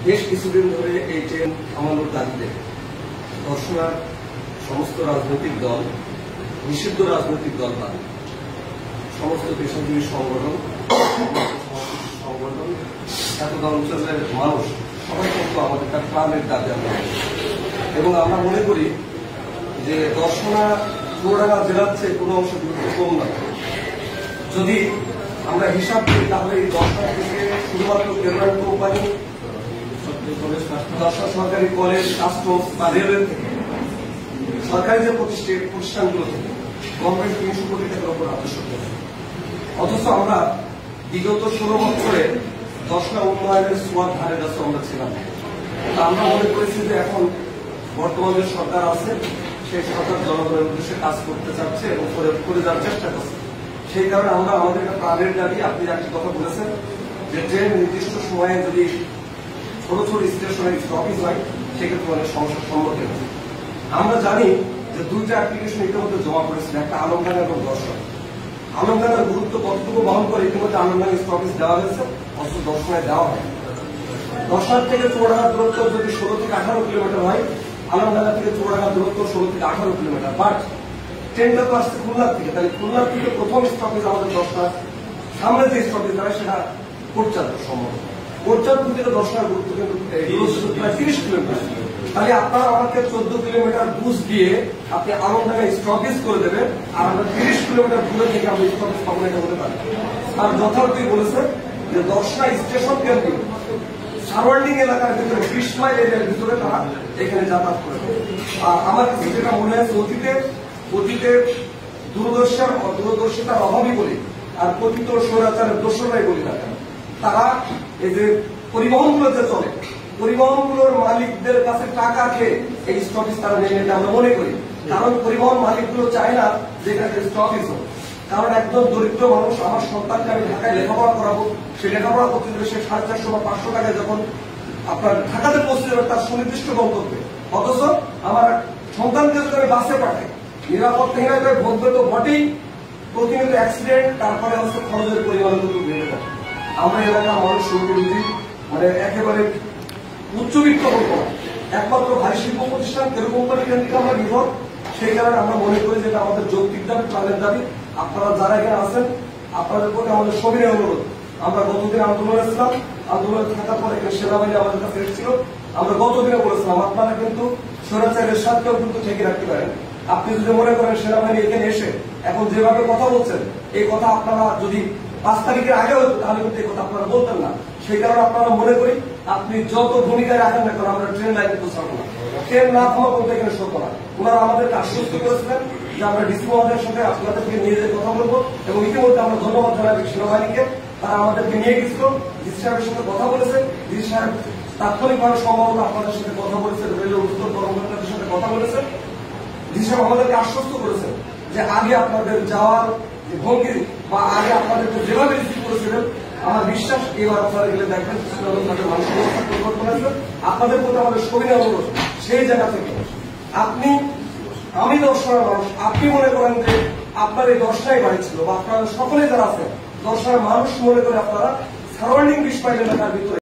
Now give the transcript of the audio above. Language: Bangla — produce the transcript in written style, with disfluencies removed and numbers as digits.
বেশ কিছুদিন ধরে এই ট্রেন থামানোর দাবিতে দর্শনার সমস্ত রাজনৈতিক দল, নিষিদ্ধ রাজনৈতিক দল বাদ সমস্ত পেশাজীবী সংগঠন, এতটা অঞ্চলের মানুষ সবাই কিন্তু আমাদের একটা প্রাণের দাবি আমরা, এবং আমরা মনে করি যে দর্শনা চুয়াডাঙ্গা জেলার চেয়ে কোনো অংশ গুরুত্ব কম নয়। যদি আমরা হিসাব করি তাহলে এই দর্শনা থেকে শুধুমাত্র কেন্দ্রীয় কোম্পানি, দর্শনা সরকারি কলেজ, কাস্টমস বা রেলওয়ে থেকে সরকারি যে প্রতিষ্ঠানগুলো থেকে গভর্নমেন্ট ৩০০ কোটি টাকার উপর রাজস্ব পেয়েছে। অথচ আমরা বিগত ১৬ বছরে দর্শনা উন্নয়নের সোয়াদ ধারে কাছে আমরা ছিলাম। তা আমরা মনে করেছি যে এখন বর্তমান যে সরকার আছে সেই সরকার জনগণের উদ্দেশ্যে কাজ করতে চাচ্ছে এবং করে যাওয়ার চেষ্টা করছে। সেই কারণে আমরা আমাদের একটা প্রাণের দাবি, আপনি একটি কথা বলেছেন যে ট্রেন নির্দিষ্ট সময়ে যদি ছোট ছোট স্টেশনে স্টপেজ হয় সেক্ষেত্রে অনেক সমস্যার সম্মুখীন হচ্ছে। আমরা জানি যে দুইটা অ্যাপ্লিকেশন ইতিমধ্যে জমা করেছিল, একটা আলমডাঙ্গা এবং দর্শন। আলমডাঙ্গার গুরুত্ব কতটুকু বহন করে ইতিমধ্যে আলমডাঙ্গা স্টপেজ দেওয়া হয়েছে, অথচ দর্শনায় দেওয়া হয়। দর্শন থেকে চুয়াডাঙ্গার দূরত্ব যদি ১৬ থেকে ১৮ কিলোমিটার হয়, আলমডাঙ্গা থেকে চুয়াডাঙ্গার দূরত্ব ১৬ থেকে ১৮ কিলোমিটার। বাট ট্রেনটা তো আসছে খুলনার থেকে, তাহলে খুলনার থেকে প্রথম স্টপেজ আমাদের দর্শনা, সামনে যে স্টপেজ দেওয়া সেটা কোটচাঁদপুর সম্ভব। কোটচাঁদপুর থেকে দর্শনার গুরুত্ব কিন্তু প্রায় ৩০ কিলোমিটার। তাহলে আপনারা আমাকে ১৪ কিলোমিটার বুঝ দিয়ে আপনি আলমডাঙ্গায় স্টপেজ করে দেবেন, আর আমরা ৩০ কিলোমিটার দূরে থেকে আমরা স্টপেজ পাবো এটা হতে পারি। আর যথার্থই বলেছেন যে দর্শনা স্টেশন কেন্দ্রিক সারাউন্ডিং এলাকার ভিতরে ২০ মাইল এরিয়ার ভিতরে তারা এখানে যাতায়াত করে। আর আমার কাছে যেটা মনে হয়েছে অতীতে দূরদর্শিতার অভাবই বলি আর কথিত স্বৈরাচারের দোষরাই বলি না কেন, তারা এই যে পরিবহনগুলো যে চলে, পরিবহনগুলোর মালিকদের কাছে টাকা খেয়ে এই স্টপেজ তারা নিয়ে নিতে আমরা মনে করি। কারণ পরিবহন মালিকগুলো চায় না যে এখানে স্টপেজ হোক। কারণ একদম দরিদ্র মানুষ, আমার সন্তানকে আমি ঢাকায় লেখাপড়া করাবো, সে লেখাপড়া করতে গেলে সে 450 বা 500 টাকায় যখন আপনার ঢাকাতে পৌঁছে যাবে তার সুনির্দিষ্ট গন্তব্যে, অথচ আমার সন্তানকে যদি আমি বাসে পাঠাই নিরাপত্তাহীনতায় ভোগবে তো বটেই, প্রতিনিয়ত অ্যাক্সিডেন্ট, তারপরে হচ্ছে খরচের পরিমাণ কিন্তু বেড়ে যায়। আমরা এলাকার মানুষ মানে একেবারে উচ্চবিত্ত হবো, একমাত্র ভারী শিল্প প্রতিষ্ঠান তেল কোম্পানি কেন্দ্রিক আমরা নির্ভর। সেই কারণে আমরা মনে করি যে আমাদের যৌক্তিক দাবি, প্রাণের দাবি। আপনারা যারা এখানে আছেন আপনাদের প্রতি আমাদের সবিনয় অনুরোধ। আমরা গতদিন আন্দোলনে ছিলাম, আন্দোলনে থাকার পরে এখানে সেনাবাহিনী আমাদের কাছে এসেছিল। আমরা গতদিনে বলেছিলাম আপনারা কিন্তু স্বৈরাচারের সাথেও কিন্তু ঠেকে রাখতে পারেন। আপনি যদি মনে করেন সেনাবাহিনী এখানে এসে এখন যেভাবে কথা বলছেন এই কথা আপনারা যদি ৫ তারিখের আগে হতো তাহলে কিন্তু এই কথা আপনারা বলতেন না। সেই কারণে আপনারা মনে করি আপনি যত ভূমিকায় রাখেন না কেন আমরা ট্রেন লাইনে পৌঁছাবো না, ট্রেন না থামা বলতে এখানে সত্য না। ওনারা আমাদেরকে আশ্বস্ত করেছিলেন যে আমরা ডিসি মহোদয়ের সঙ্গে আপনাদেরকে নিয়ে যেয়ে কথা বলবো, এবং ইতিমধ্যে আমরা ধন্যবাদ জানাই সেনাবাহিনীকে, তারা আমাদেরকে নিয়ে গেছিল, ডিসি সাহেবের সাথে কথা বলেছে। ডিসি সাহেব তাৎক্ষণিকভাবে সম্ভবত আপনাদের সাথে কথা বলেছেন, রেলওয়ে উত্তর কর্মকর্তাদের সাথে কথা বলেছেন। ডিসি সাহেব আমাদেরকে আশ্বস্ত করেছেন যে আগে আপনাদের যাওয়ার ভঙ্গি বা আগে আপনাদেরকে যেভাবে রিসিভ করেছিলেন আমার বিশ্বাস এবার আপনারা গেলে দেখবেন মানুষের অবস্থা পরিবর্তন আসবে। আপনাদের প্রতি আমাদের সবিনয় অনুরোধ, সেই জায়গা থেকে আমি দর্শনার মানুষ, আপনি মনে করেন যে আপনার এই দর্শনাই বাড়ি ছিল বা আপনারা সকলে যারা আছেন দর্শনার মানুষ মনে করে আপনারা সারাউন্ডিং ২০ মাইল এলাকার ভিতরে